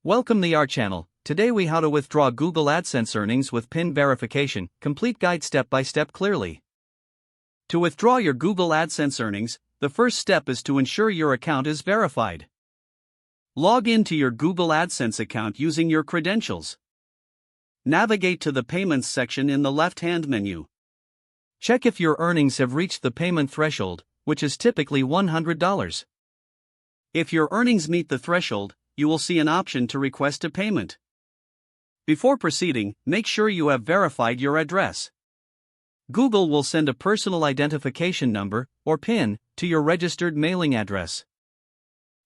Welcome to our channel. Today we how to withdraw Google AdSense earnings with PIN verification, complete guide step by step clearly. To withdraw your Google AdSense earnings, the first step is to ensure your account is verified. Log into your Google AdSense account using your credentials. Navigate to the Payments section in the left-hand menu. Check if your earnings have reached the payment threshold, which is typically $100. If your earnings meet the threshold, you will see an option to request a payment. Before proceeding, make sure you have verified your address. Google will send a personal identification number, or PIN, to your registered mailing address.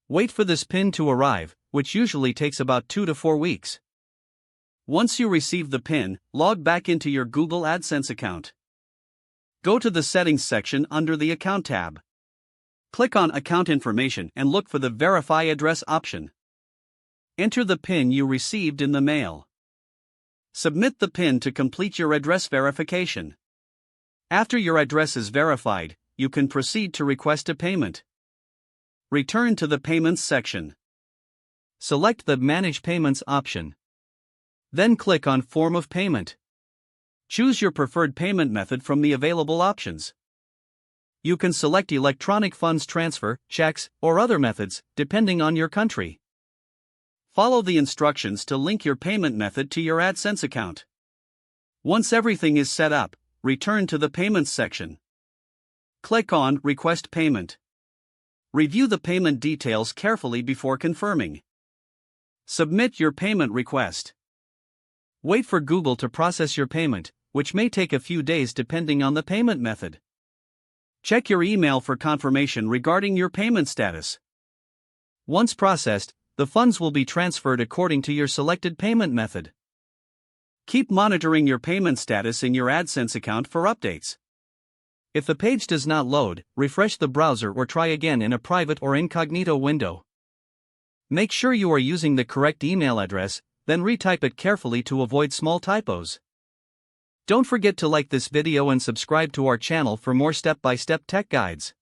Wait for this PIN to arrive, which usually takes about 2 to 4 weeks. Once you receive the PIN, log back into your Google AdSense account. Go to the Settings section under the Account tab. Click on Account Information and look for the Verify Address option. Enter the PIN you received in the mail. Submit the PIN to complete your address verification. After your address is verified, you can proceed to request a payment. Return to the Payments section. Select the Manage Payments option. Then click on Form of Payment. Choose your preferred payment method from the available options. You can select electronic funds transfer, checks, or other methods, depending on your country. Follow the instructions to link your payment method to your AdSense account. Once everything is set up, return to the Payments section. Click on Request Payment. Review the payment details carefully before confirming. Submit your payment request. Wait for Google to process your payment, which may take a few days depending on the payment method. Check your email for confirmation regarding your payment status. Once processed, the funds will be transferred according to your selected payment method. Keep monitoring your payment status in your AdSense account for updates. If the page does not load, refresh the browser or try again in a private or incognito window. Make sure you are using the correct email address, then retype it carefully to avoid small typos. Don't forget to like this video and subscribe to our channel for more step-by-step tech guides.